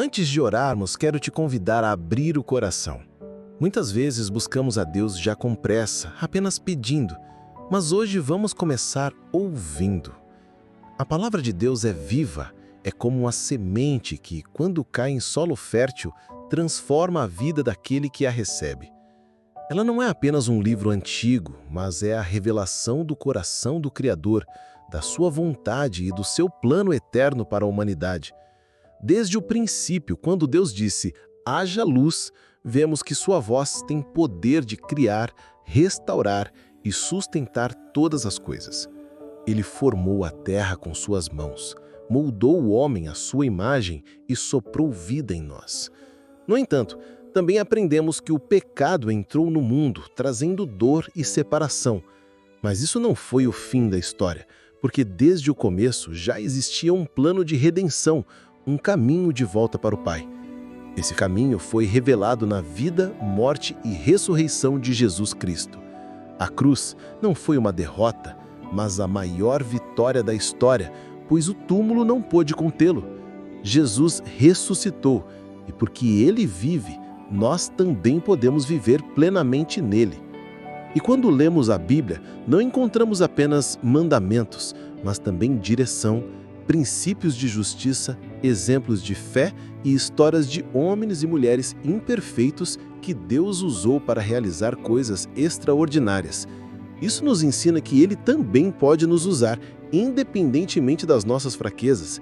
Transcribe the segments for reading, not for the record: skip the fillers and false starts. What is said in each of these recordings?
Antes de orarmos, quero te convidar a abrir o coração. Muitas vezes buscamos a Deus já com pressa, apenas pedindo, mas hoje vamos começar ouvindo. A palavra de Deus é viva, é como uma semente que, quando cai em solo fértil, transforma a vida daquele que a recebe. Ela não é apenas um livro antigo, mas é a revelação do coração do Criador, da sua vontade e do seu plano eterno para a humanidade. Desde o princípio, quando Deus disse, haja luz, vemos que sua voz tem poder de criar, restaurar e sustentar todas as coisas. Ele formou a terra com suas mãos, moldou o homem à sua imagem e soprou vida em nós. No entanto, também aprendemos que o pecado entrou no mundo, trazendo dor e separação. Mas isso não foi o fim da história, porque desde o começo já existia um plano de redenção, um caminho de volta para o Pai. Esse caminho foi revelado na vida, morte e ressurreição de Jesus Cristo. A cruz não foi uma derrota, mas a maior vitória da história, pois o túmulo não pôde contê-lo. Jesus ressuscitou, e porque Ele vive, nós também podemos viver plenamente nele. E quando lemos a Bíblia, não encontramos apenas mandamentos, mas também direção, princípios de justiça, exemplos de fé e histórias de homens e mulheres imperfeitos que Deus usou para realizar coisas extraordinárias. Isso nos ensina que Ele também pode nos usar, independentemente das nossas fraquezas.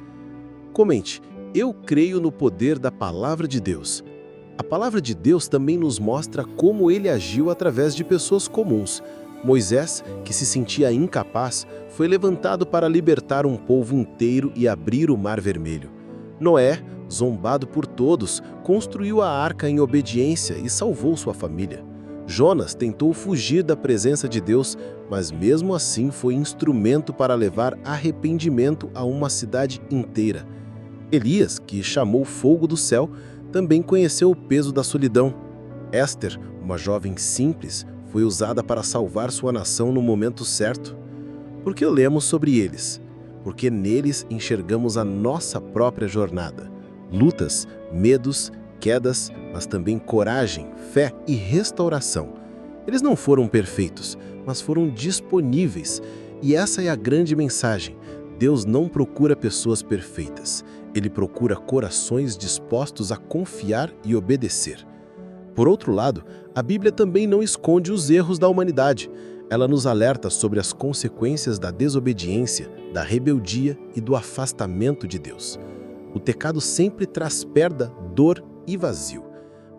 Comente, eu creio no poder da Palavra de Deus. A Palavra de Deus também nos mostra como Ele agiu através de pessoas comuns. Moisés, que se sentia incapaz, foi levantado para libertar um povo inteiro e abrir o Mar Vermelho. Noé, zombado por todos, construiu a arca em obediência e salvou sua família. Jonas tentou fugir da presença de Deus, mas mesmo assim foi instrumento para levar arrependimento a uma cidade inteira. Elias, que chamou fogo do céu, também conheceu o peso da solidão. Éster, uma jovem simples, foi usada para salvar sua nação no momento certo. Por que lemos sobre eles? Porque neles enxergamos a nossa própria jornada. Lutas, medos, quedas, mas também coragem, fé e restauração. Eles não foram perfeitos, mas foram disponíveis. E essa é a grande mensagem. Deus não procura pessoas perfeitas. Ele procura corações dispostos a confiar e obedecer. Por outro lado, a Bíblia também não esconde os erros da humanidade. Ela nos alerta sobre as consequências da desobediência, da rebeldia e do afastamento de Deus. O pecado sempre traz perda, dor e vazio.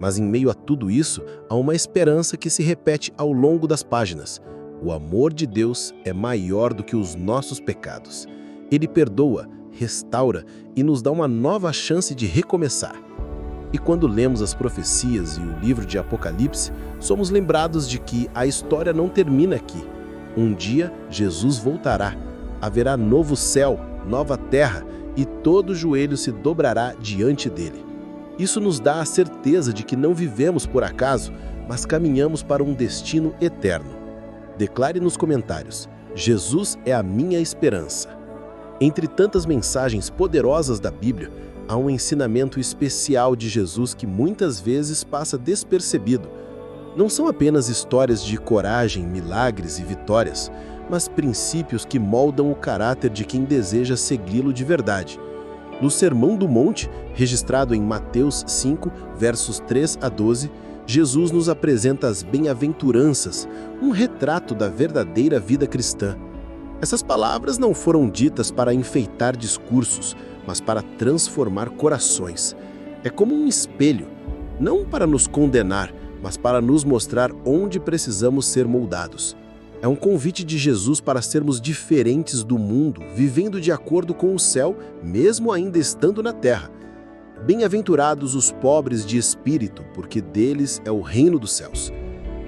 Mas em meio a tudo isso, há uma esperança que se repete ao longo das páginas. O amor de Deus é maior do que os nossos pecados. Ele perdoa, restaura e nos dá uma nova chance de recomeçar. E quando lemos as profecias e o livro de Apocalipse, somos lembrados de que a história não termina aqui. Um dia, Jesus voltará. Haverá novo céu, nova terra, e todo joelho se dobrará diante dele. Isso nos dá a certeza de que não vivemos por acaso, mas caminhamos para um destino eterno. Declare nos comentários: Jesus é a minha esperança. Entre tantas mensagens poderosas da Bíblia, há um ensinamento especial de Jesus que muitas vezes passa despercebido. Não são apenas histórias de coragem, milagres e vitórias, mas princípios que moldam o caráter de quem deseja segui-lo de verdade. No Sermão do Monte, registrado em Mateus 5, versos 3 a 12, Jesus nos apresenta as bem-aventuranças, um retrato da verdadeira vida cristã. Essas palavras não foram ditas para enfeitar discursos, mas para transformar corações. É como um espelho, não para nos condenar, mas para nos mostrar onde precisamos ser moldados. É um convite de Jesus para sermos diferentes do mundo, vivendo de acordo com o céu, mesmo ainda estando na terra. Bem-aventurados os pobres de espírito, porque deles é o reino dos céus.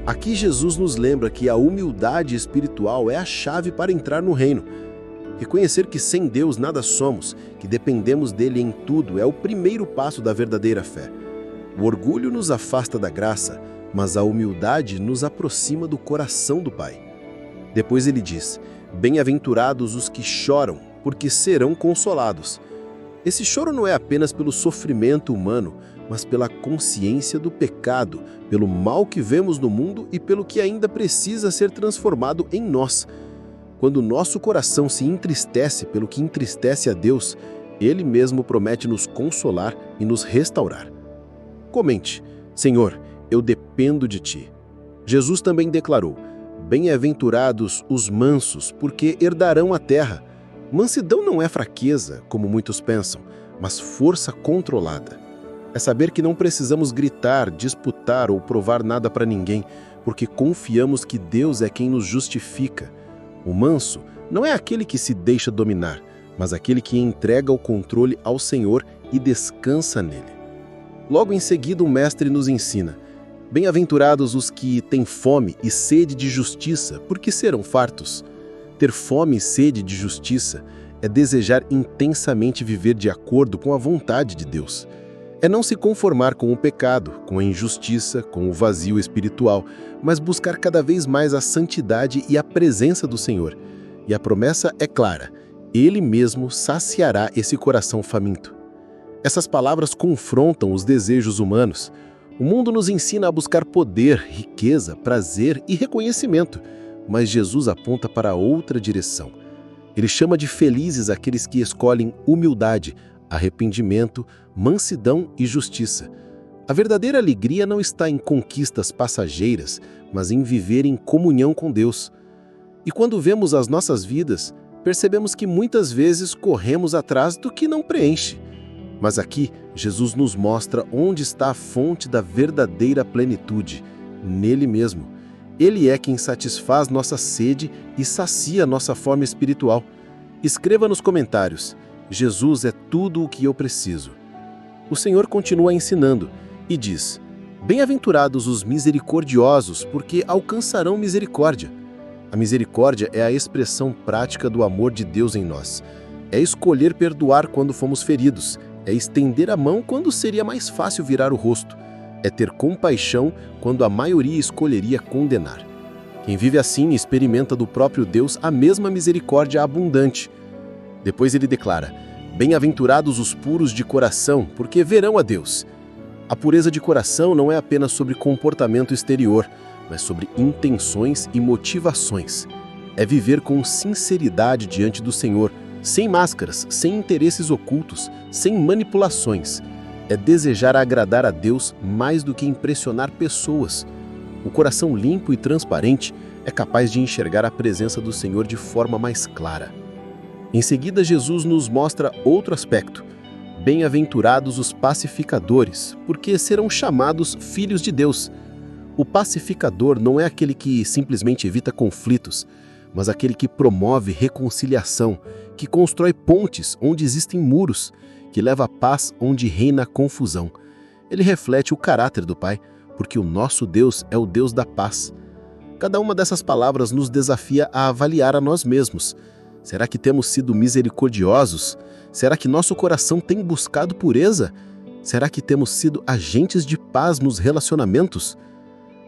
Aqui Jesus nos lembra que a humildade espiritual é a chave para entrar no reino. Reconhecer que sem Deus nada somos, que dependemos dele em tudo, é o primeiro passo da verdadeira fé. O orgulho nos afasta da graça, mas a humildade nos aproxima do coração do Pai. Depois ele diz: bem-aventurados os que choram, porque serão consolados. Esse choro não é apenas pelo sofrimento humano, mas pela consciência do pecado, pelo mal que vemos no mundo e pelo que ainda precisa ser transformado em nós. Quando nosso coração se entristece pelo que entristece a Deus, Ele mesmo promete nos consolar e nos restaurar. Comente: Senhor, eu dependo de Ti. Jesus também declarou: bem-aventurados os mansos, porque herdarão a terra. Mansidão não é fraqueza, como muitos pensam, mas força controlada. É saber que não precisamos gritar, disputar ou provar nada para ninguém, porque confiamos que Deus é quem nos justifica. O manso não é aquele que se deixa dominar, mas aquele que entrega o controle ao Senhor e descansa nele. Logo em seguida, o Mestre nos ensina: bem-aventurados os que têm fome e sede de justiça, porque serão fartos. Ter fome e sede de justiça é desejar intensamente viver de acordo com a vontade de Deus. É não se conformar com o pecado, com a injustiça, com o vazio espiritual, mas buscar cada vez mais a santidade e a presença do Senhor. E a promessa é clara: Ele mesmo saciará esse coração faminto. Essas palavras confrontam os desejos humanos. O mundo nos ensina a buscar poder, riqueza, prazer e reconhecimento, mas Jesus aponta para outra direção. Ele chama de felizes aqueles que escolhem humildade, arrependimento, mansidão e justiça. A verdadeira alegria não está em conquistas passageiras, mas em viver em comunhão com Deus. E quando vemos as nossas vidas, percebemos que muitas vezes corremos atrás do que não preenche. Mas aqui, Jesus nos mostra onde está a fonte da verdadeira plenitude, nele mesmo. Ele é quem satisfaz nossa sede e sacia nossa fome espiritual. Escreva nos comentários: Jesus é tudo o que eu preciso. O Senhor continua ensinando e diz: bem-aventurados os misericordiosos, porque alcançarão misericórdia. A misericórdia é a expressão prática do amor de Deus em nós. É escolher perdoar quando fomos feridos. É estender a mão quando seria mais fácil virar o rosto. É ter compaixão quando a maioria escolheria condenar. Quem vive assim experimenta do próprio Deus a mesma misericórdia abundante. Depois ele declara: bem-aventurados os puros de coração, porque verão a Deus. A pureza de coração não é apenas sobre comportamento exterior, mas sobre intenções e motivações. É viver com sinceridade diante do Senhor, sem máscaras, sem interesses ocultos, sem manipulações. É desejar agradar a Deus mais do que impressionar pessoas. O coração limpo e transparente é capaz de enxergar a presença do Senhor de forma mais clara. Em seguida, Jesus nos mostra outro aspecto. Bem-aventurados os pacificadores, porque serão chamados filhos de Deus. O pacificador não é aquele que simplesmente evita conflitos, mas aquele que promove reconciliação, que constrói pontes onde existem muros, que leva a paz onde reina a confusão. Ele reflete o caráter do Pai, porque o nosso Deus é o Deus da paz. Cada uma dessas palavras nos desafia a avaliar a nós mesmos. Será que temos sido misericordiosos? Será que nosso coração tem buscado pureza? Será que temos sido agentes de paz nos relacionamentos?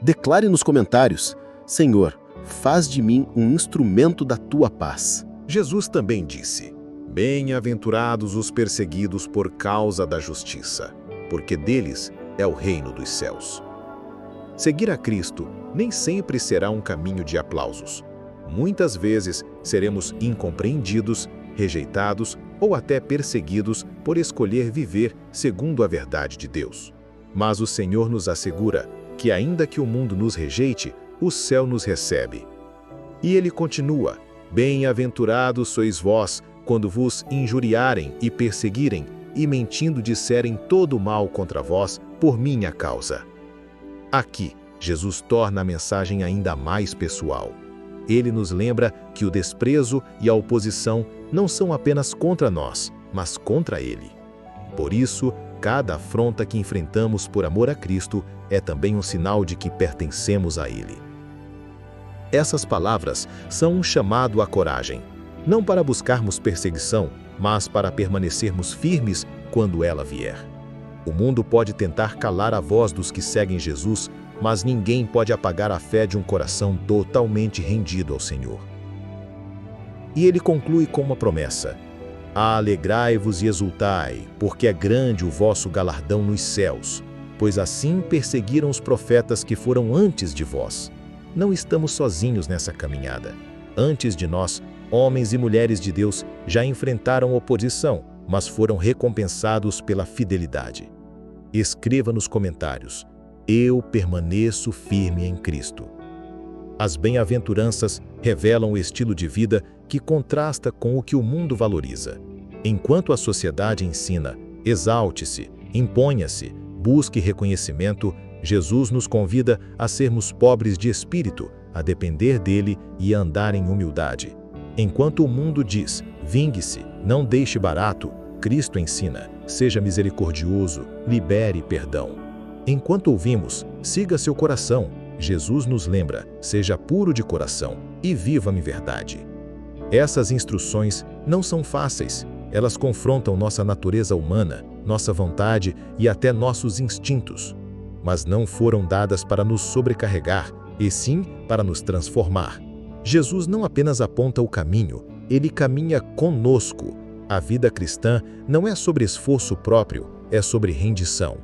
Declare nos comentários: Senhor, faz de mim um instrumento da Tua paz. Jesus também disse: bem-aventurados os perseguidos por causa da justiça, porque deles é o reino dos céus. Seguir a Cristo nem sempre será um caminho de aplausos. Muitas vezes seremos incompreendidos, rejeitados ou até perseguidos por escolher viver segundo a verdade de Deus. Mas o Senhor nos assegura que, ainda que o mundo nos rejeite, o céu nos recebe. E ele continua: bem-aventurados sois vós, quando vos injuriarem e perseguirem, e mentindo disserem todo o mal contra vós por minha causa. Aqui, Jesus torna a mensagem ainda mais pessoal. Ele nos lembra que o desprezo e a oposição não são apenas contra nós, mas contra Ele. Por isso, cada afronta que enfrentamos por amor a Cristo é também um sinal de que pertencemos a Ele. Essas palavras são um chamado à coragem, não para buscarmos perseguição, mas para permanecermos firmes quando ela vier. O mundo pode tentar calar a voz dos que seguem Jesus, mas ninguém pode apagar a fé de um coração totalmente rendido ao Senhor. E ele conclui com uma promessa: Alegrai-vos e exultai, porque é grande o vosso galardão nos céus, pois assim perseguiram os profetas que foram antes de vós. Não estamos sozinhos nessa caminhada. Antes de nós, homens e mulheres de Deus já enfrentaram oposição, mas foram recompensados pela fidelidade. Escreva nos comentários: eu permaneço firme em Cristo. As bem-aventuranças revelam o estilo de vida que contrasta com o que o mundo valoriza. Enquanto a sociedade ensina, exalte-se, imponha-se, busque reconhecimento, Jesus nos convida a sermos pobres de espírito, a depender dele e a andar em humildade. Enquanto o mundo diz, vingue-se, não deixe barato, Cristo ensina, seja misericordioso, libere perdão. Enquanto ouvimos, siga seu coração, Jesus nos lembra, seja puro de coração e viva-me verdade. Essas instruções não são fáceis, elas confrontam nossa natureza humana, nossa vontade e até nossos instintos. Mas não foram dadas para nos sobrecarregar, e sim para nos transformar. Jesus não apenas aponta o caminho, ele caminha conosco. A vida cristã não é sobre esforço próprio, é sobre rendição.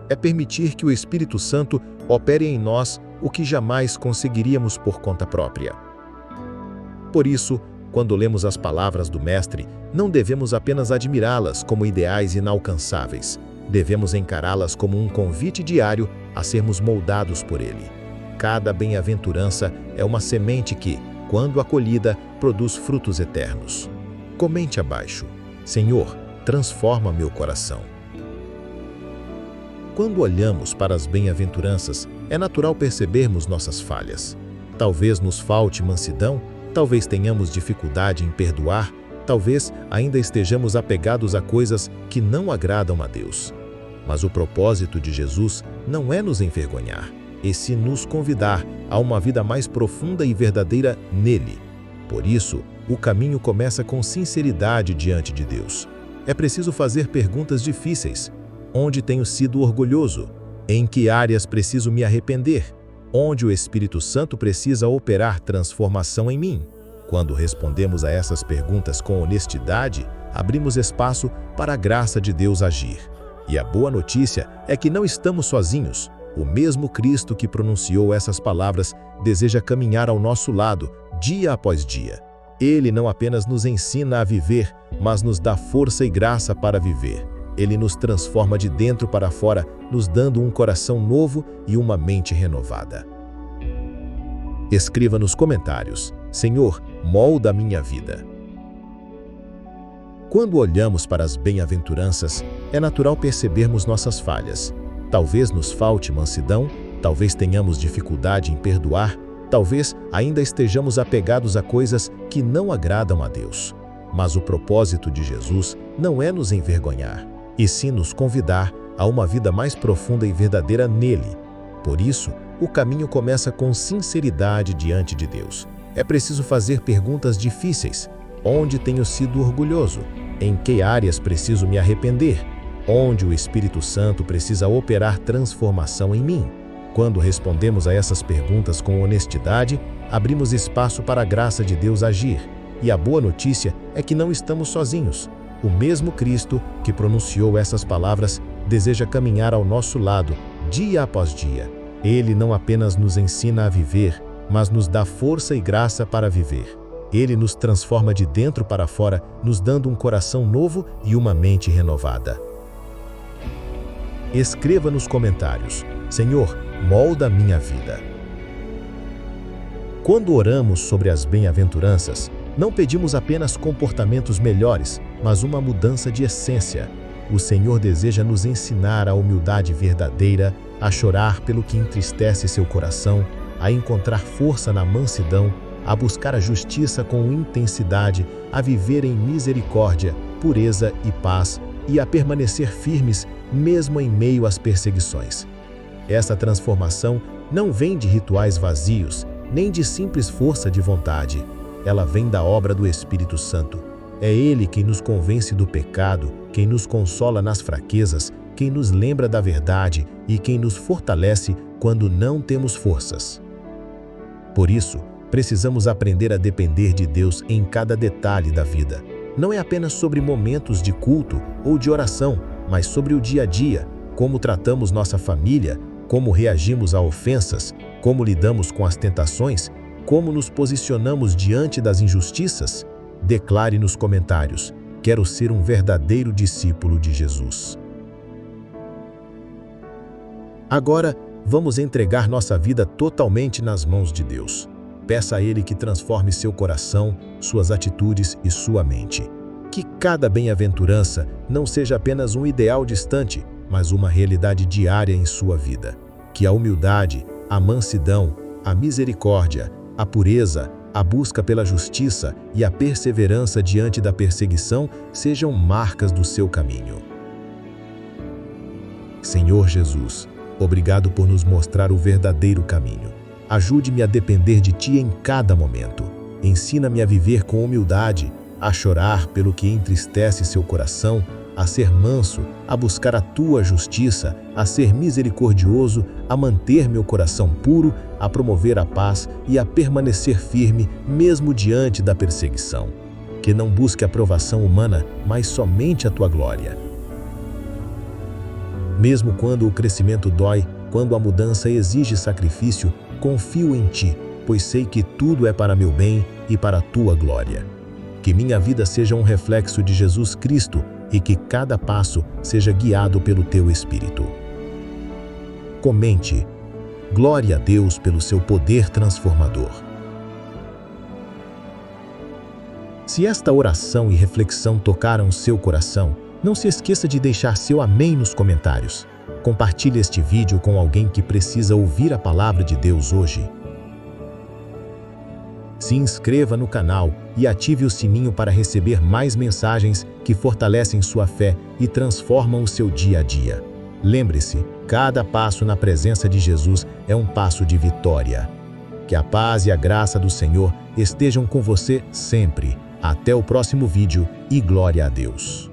É permitir que o Espírito Santo opere em nós o que jamais conseguiríamos por conta própria. Por isso, quando lemos as palavras do Mestre, não devemos apenas admirá-las como ideais inalcançáveis. Devemos encará-las como um convite diário a sermos moldados por ele. Cada bem-aventurança é uma semente que, quando acolhida, produz frutos eternos. Comente abaixo: Senhor, transforma meu coração. Quando olhamos para as bem-aventuranças, é natural percebermos nossas falhas. Talvez nos falte mansidão, talvez tenhamos dificuldade em perdoar, talvez ainda estejamos apegados a coisas que não agradam a Deus. Mas o propósito de Jesus não é nos envergonhar, e sim nos convidar a uma vida mais profunda e verdadeira nele. Por isso, o caminho começa com sinceridade diante de Deus. É preciso fazer perguntas difíceis. Onde tenho sido orgulhoso? Em que áreas preciso me arrepender? Onde o Espírito Santo precisa operar transformação em mim? Quando respondemos a essas perguntas com honestidade, abrimos espaço para a graça de Deus agir. E a boa notícia é que não estamos sozinhos. O mesmo Cristo que pronunciou essas palavras deseja caminhar ao nosso lado, dia após dia. Ele não apenas nos ensina a viver, mas nos dá força e graça para viver. Ele nos transforma de dentro para fora, nos dando um coração novo e uma mente renovada. Escreva nos comentários: Senhor, molda a minha vida. Quando olhamos para as bem-aventuranças, é natural percebermos nossas falhas. Talvez nos falte mansidão, talvez tenhamos dificuldade em perdoar, talvez ainda estejamos apegados a coisas que não agradam a Deus. Mas o propósito de Jesus não é nos envergonhar, e sim nos convidar a uma vida mais profunda e verdadeira nele. Por isso, o caminho começa com sinceridade diante de Deus. É preciso fazer perguntas difíceis. Onde tenho sido orgulhoso? Em que áreas preciso me arrepender? Onde o Espírito Santo precisa operar transformação em mim? Quando respondemos a essas perguntas com honestidade, abrimos espaço para a graça de Deus agir. E a boa notícia é que não estamos sozinhos. O mesmo Cristo que pronunciou essas palavras deseja caminhar ao nosso lado, dia após dia. Ele não apenas nos ensina a viver, mas nos dá força e graça para viver. Ele nos transforma de dentro para fora, nos dando um coração novo e uma mente renovada. Escreva nos comentários: Senhor, molda a minha vida. Quando oramos sobre as bem-aventuranças, não pedimos apenas comportamentos melhores, mas uma mudança de essência. O Senhor deseja nos ensinar a humildade verdadeira, a chorar pelo que entristece seu coração, a encontrar força na mansidão, a buscar a justiça com intensidade, a viver em misericórdia, pureza e paz, e a permanecer firmes mesmo em meio às perseguições. Essa transformação não vem de rituais vazios, nem de simples força de vontade. Ela vem da obra do Espírito Santo. É Ele quem nos convence do pecado, quem nos consola nas fraquezas, quem nos lembra da verdade e quem nos fortalece quando não temos forças. Por isso, precisamos aprender a depender de Deus em cada detalhe da vida. não é apenas sobre momentos de culto ou de oração, mas sobre o dia a dia, como tratamos nossa família, como reagimos a ofensas, como lidamos com as tentações, como nos posicionamos diante das injustiças. Declare nos comentários: quero ser um verdadeiro discípulo de Jesus. Agora, vamos entregar nossa vida totalmente nas mãos de Deus. Peça a Ele que transforme seu coração, suas atitudes e sua mente. Que cada bem-aventurança não seja apenas um ideal distante, mas uma realidade diária em sua vida. Que a humildade, a mansidão, a misericórdia, a pureza, a busca pela justiça e a perseverança diante da perseguição sejam marcas do seu caminho. Senhor Jesus, obrigado por nos mostrar o verdadeiro caminho. Ajude-me a depender de Ti em cada momento. Ensina-me a viver com humildade, a chorar pelo que entristece seu coração, a ser manso, a buscar a Tua justiça, a ser misericordioso, a manter meu coração puro, a promover a paz e a permanecer firme mesmo diante da perseguição. Que não busque a aprovação humana, mas somente a Tua glória. Mesmo quando o crescimento dói, quando a mudança exige sacrifício, confio em Ti, pois sei que tudo é para meu bem e para a Tua glória. Que minha vida seja um reflexo de Jesus Cristo e que cada passo seja guiado pelo Teu Espírito. Comente: glória a Deus pelo seu poder transformador. Se esta oração e reflexão tocaram seu coração, não se esqueça de deixar seu amém nos comentários. Compartilhe este vídeo com alguém que precisa ouvir a palavra de Deus hoje. Se inscreva no canal e ative o sininho para receber mais mensagens que fortalecem sua fé e transformam o seu dia a dia. Lembre-se, cada passo na presença de Jesus é um passo de vitória. Que a paz e a graça do Senhor estejam com você sempre. Até o próximo vídeo e glória a Deus.